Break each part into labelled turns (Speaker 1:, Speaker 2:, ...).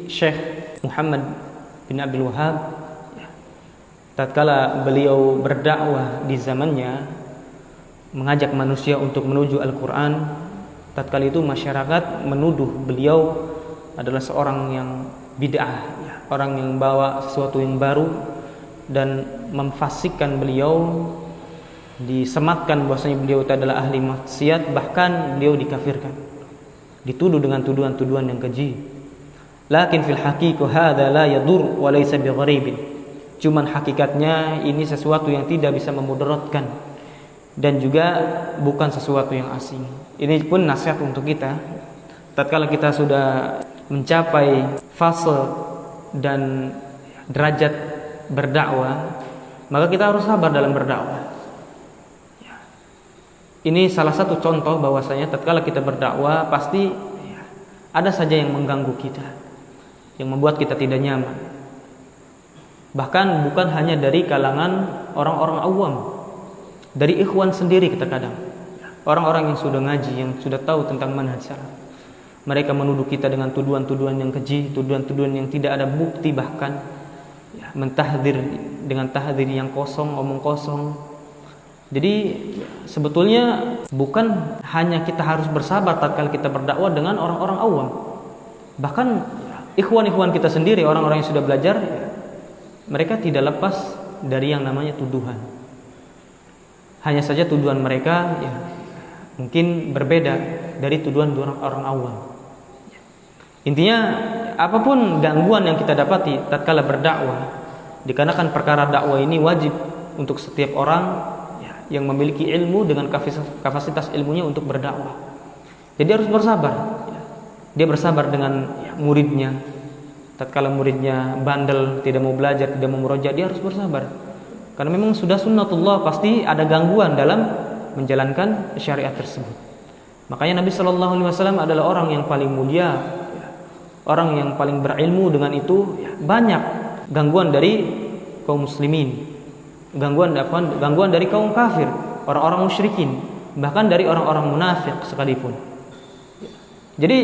Speaker 1: Syekh Muhammad bin Abdul Wahhab, tatkala beliau berdakwah di zamannya, mengajak manusia untuk menuju Al-Quran, tatkala itu masyarakat menuduh beliau adalah seorang yang bid'ah, orang yang bawa sesuatu yang baru, dan memfasikkan beliau, disematkan bahwasanya beliau itu adalah ahli maksiat, bahkan beliau dikafirkan, dituduh dengan tuduhan-tuduhan yang keji. Lakin fil haqiqah hadza la yadur wa laysa bigharibin. Cuman hakikatnya ini sesuatu yang tidak bisa memudaratkan dan juga bukan sesuatu yang asing. Ini pun nasihat untuk kita. Tatkala kita sudah mencapai fase dan derajat berdakwah, maka kita harus sabar dalam berdakwah. Ini salah satu contoh bahwasanya tatkala kita berdakwah pasti ada saja yang mengganggu kita, yang membuat kita tidak nyaman. Bahkan bukan hanya dari kalangan orang-orang awam, dari ikhwan sendiri kita kadang. Orang-orang yang sudah ngaji, yang sudah tahu tentang manhaj salaf, mereka menuduh kita dengan tuduhan-tuduhan yang keji, tuduhan-tuduhan yang tidak ada bukti, bahkan mentahdzir dengan tahdzir yang kosong, omong kosong. Jadi sebetulnya bukan hanya kita harus bersabar tatkala kita berdakwah dengan orang-orang awam, bahkan ikhwan-ikhwan kita sendiri, orang-orang yang sudah belajar, mereka tidak lepas dari yang namanya tuduhan. Hanya saja tuduhan mereka mungkin berbeda dari tuduhan orang awam. Intinya apapun gangguan yang kita dapati tatkala berdakwah, dikarenakan perkara dakwah ini wajib untuk setiap orang yang memiliki ilmu dengan kapasitas ilmunya untuk berdakwah. Jadi harus bersabar. Dia bersabar dengan muridnya. Tatkala muridnya bandel, tidak mau belajar, tidak mau murojaah, dia harus bersabar. Karena memang sudah sunnatullah, pasti ada gangguan dalam menjalankan syariat tersebut. Makanya Nabi Shallallahu Alaihi Wasallam adalah orang yang paling mulia, orang yang paling berilmu. Dengan itu banyak gangguan dari kaum muslimin, gangguan dari kaum kafir, orang-orang musyrikin, bahkan dari orang-orang munafik sekalipun. Jadi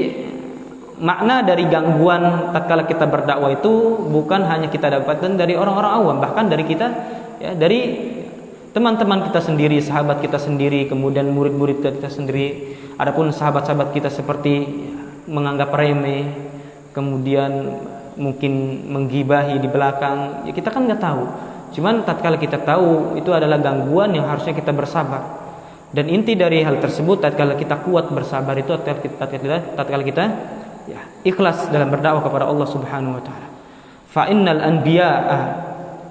Speaker 1: makna dari gangguan tatkala kita berdakwah itu bukan hanya kita dapatkan dari orang-orang awam, bahkan dari kita, dari teman-teman kita sendiri, sahabat kita sendiri, kemudian murid-murid kita sendiri. Adapun sahabat-sahabat kita seperti menganggap remeh, kemudian mungkin menggibahi di belakang, kita kan nggak tahu. Cuman tatkala kita tahu itu adalah gangguan yang harusnya kita bersabar. Dan inti dari hal tersebut, tatkala kita kuat bersabar itu tatkala kita ikhlas dalam berdakwah kepada Allah Subhanahu wa taala. Fa innal anbiya'a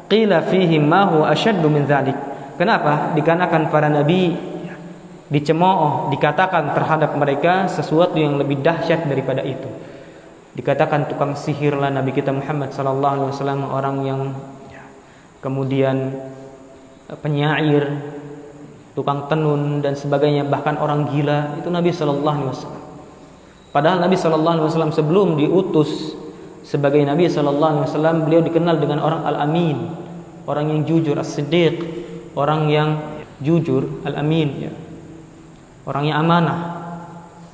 Speaker 1: qila fihim ma huwa ashaddu min dzalik. Kenapa? Dikarenakan para nabi dicemooh, dikatakan terhadap mereka sesuatu yang lebih dahsyat daripada itu. Dikatakan tukang sihirlah Nabi kita Muhammad sallallahu alaihi wasallam, orang yang kemudian penyair, tukang tenun dan sebagainya, bahkan orang gila, itu Nabi sallallahu alaihi wasallam. Padahal Nabi sallallahu alaihi wasallam sebelum diutus sebagai Nabi sallallahu alaihi wasallam, beliau dikenal dengan orang al-amin, orang yang jujur, as-siddiq, orang yang jujur, al-amin, orang yang amanah.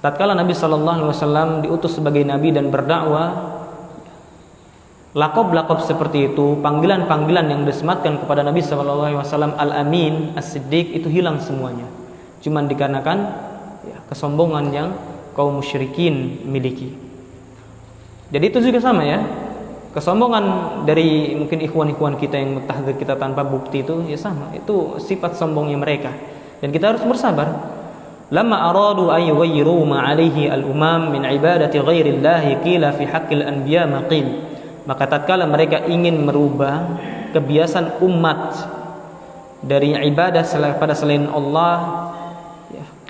Speaker 1: Tatkala Nabi sallallahu alaihi wasallam diutus sebagai nabi dan berdakwah, lakob-lakob seperti itu, panggilan-panggilan yang disematkan kepada Nabi sallallahu alaihi wasallam, al-amin, as-siddiq, itu hilang semuanya. Cuman dikarenakan kesombongan yang kaum musyrikin miliki. Jadi itu juga sama kesombongan dari mungkin ikhwan-ikhwan kita yang mentahdzir kita tanpa bukti itu sama, itu sifat sombongnya mereka. Dan kita harus bersabar. Lamma aradu an yughayyiru ma alaihi al-umam min ibadati ghairillahi qila fi haqqil anbiya ma qil. Maka tatkala mereka ingin merubah kebiasaan umat dari ibadah pada selain Allah,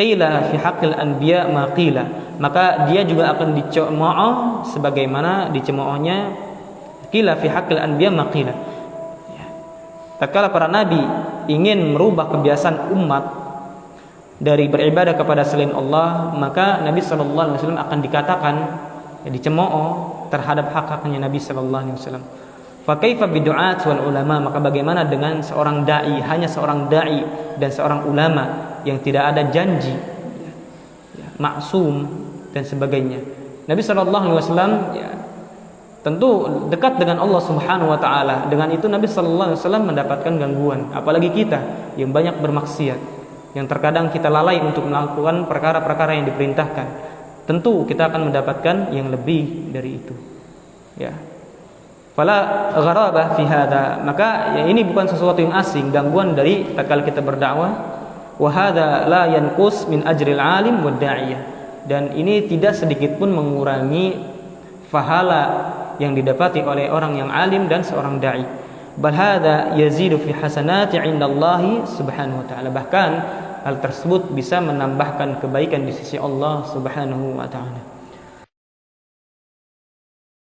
Speaker 1: qila fi haqqil anbiya ma qila, maka dia juga akan dicemooh sebagaimana dicemoohnya qila fi haqqil anbiya ma qila. Tatkala para nabi ingin merubah kebiasaan umat dari beribadah kepada selain Allah, maka Nabi sallallahu alaihi wasallam akan dikatakan dicemooh terhadap hak-haknya Nabi sallallahu alaihi wasallam. Fa kaifa bidu'at wal ulama, maka bagaimana dengan seorang dai, hanya seorang dai dan seorang ulama yang tidak ada janji maksum dan sebagainya. Nabi sallallahu alaihi wasallam tentu dekat dengan Allah Subhanahu wa taala. Dengan itu Nabi sallallahu alaihi wasallam mendapatkan gangguan, apalagi kita yang banyak bermaksiat, yang terkadang kita lalai untuk melakukan perkara-perkara yang diperintahkan. Tentu kita akan mendapatkan yang lebih dari itu. Ya. Fala gharabah fi hada, maka ya ini bukan sesuatu yang asing, gangguan dari tatkala kita berdakwah. Wa hadza la yanqus min ajril alim wad da'iyah, dan ini tidak sedikit pun mengurangi pahala yang didapati oleh orang yang alim dan seorang dai. Bal hadza yazidu fi hasanati 'indallahi subhanahu wa ta'ala, bahkan hal tersebut bisa menambahkan kebaikan di sisi Allah Subhanahu wa taala.